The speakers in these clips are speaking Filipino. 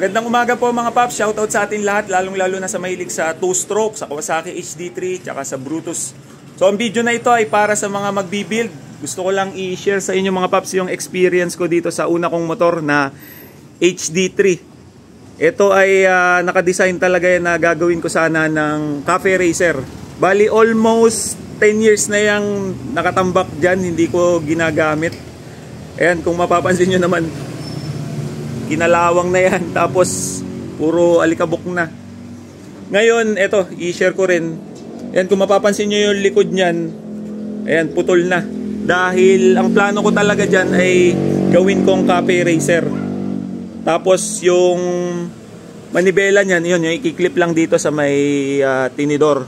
Magandang umaga po mga paps, shoutout sa atin lahat, lalong-lalo na sa mahilig sa 2-stroke, sa Kawasaki HD3, tsaka sa Brutus. So ang video na ito ay para sa mga magbibuild. Gusto ko lang i-share sa inyo mga paps yung experience ko dito sa una kong motor na HD3. Ito ay nakadesign talaga yan na gagawin ko sana ng cafe racer. Bali almost 10 years na yung nakatambak dyan, hindi ko ginagamit. Ayan, kung mapapansin nyo naman, kinalawang na yan, tapos puro alikabok na. Ngayon, eto, i-share ko rin. Ayan, kung mapapansin nyo yung likod nyan, ayan, putol na. Dahil ang plano ko talaga dyan ay gawin kong cafe racer. Tapos yung manibela nyan, yun, yung ikiklip lang dito sa may tinidor.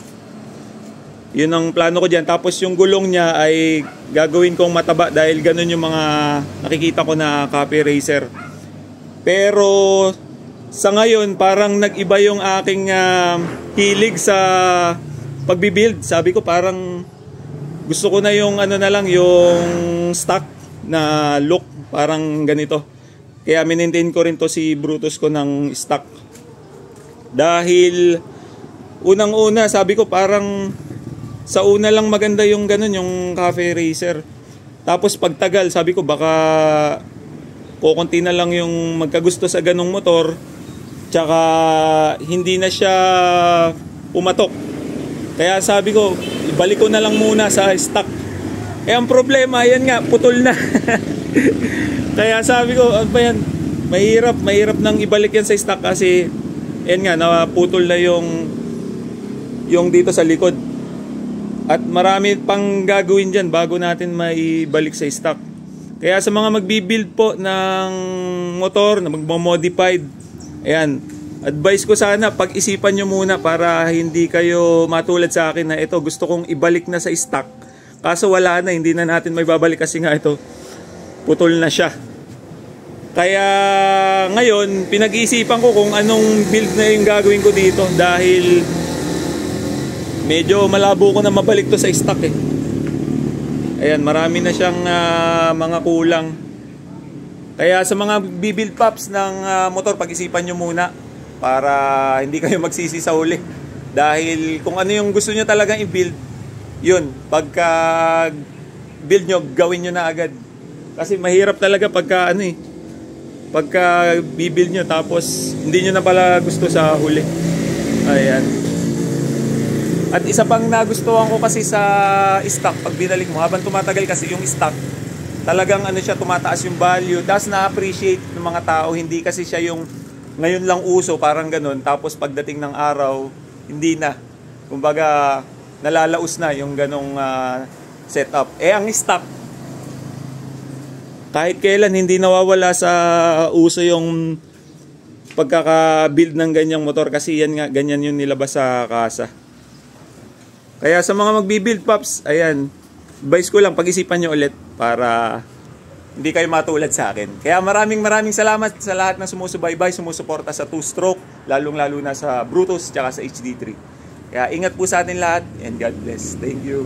Yun ang plano ko dyan. Tapos yung gulong niya ay gagawin kong mataba dahil ganun yung mga nakikita ko na cafe racer. Pero sa ngayon parang nag-iba yung aking hilig sa pagbibuild. Sabi ko parang gusto ko na yung ano na lang, yung stock na look, parang ganito. Kaya minentain ko rin to si Brutus ko ng stock. Dahil unang-una sabi ko parang sa una lang maganda yung ganun, yung cafe racer. Tapos pagtagal sabi ko baka kukunti na lang yung magkagusto sa ganong motor, tsaka hindi na siya pumatok. Kaya sabi ko ibalik ko na lang muna sa stock. Eh ang problema, yan nga, putol na. Kaya sabi ko, ano ba yan, mahirap nang ibalik yan sa stock kasi yan nga, naputol na yung dito sa likod. At marami pang gagawin dyan bago natin maibalik sa stock. Kaya sa mga magbibuild po ng motor na magmo-modified, ayan, advice ko sana pag-isipan nyo muna para hindi kayo matulad sa akin na ito gusto kong ibalik na sa stock. Kaso wala na, hindi na natin may babalik kasi nga ito, putol na siya. Kaya ngayon, pinag-iisipan ko kung anong build na yung gagawin ko dito dahil medyo malabo ko na mabalik to sa stock eh. Ayan, marami na siyang mga kulang. Kaya sa mga bibuild pops ng motor, pag-isipan nyo muna para hindi kayo magsisi sa huli. Dahil kung ano yung gusto nyo talagang i-build, yun, pagka build nyo, gawin nyo na agad. Kasi mahirap talaga pagka pagka bibuild nyo tapos hindi nyo na pala gusto sa huli. Ayan. At isa pang nagustuhan ko kasi sa stock, pag binalik mo, habang tumatagal kasi yung stock, talagang ano siya, tumataas yung value. Tapos na-appreciate ng mga tao, hindi kasi siya yung ngayon lang uso, parang ganun. Tapos pagdating ng araw, hindi na. Kumbaga, nalalaos na yung ganong setup. Eh, ang stock, kahit kailan hindi nawawala sa uso yung pagkaka-build ng ganyang motor kasi yan nga, ganyan yung nilabas sa kasa. Kaya sa mga magbibuild pops, ayan, advice ko lang, pag-isipan nyo ulit para hindi kayo matulad sa akin. Kaya maraming salamat sa lahat na sumusubaybay, sumusuporta sa 2-stroke, lalong-lalo na sa Brutus tsaka sa HD3. Kaya ingat po sa atin lahat and God bless. Thank you.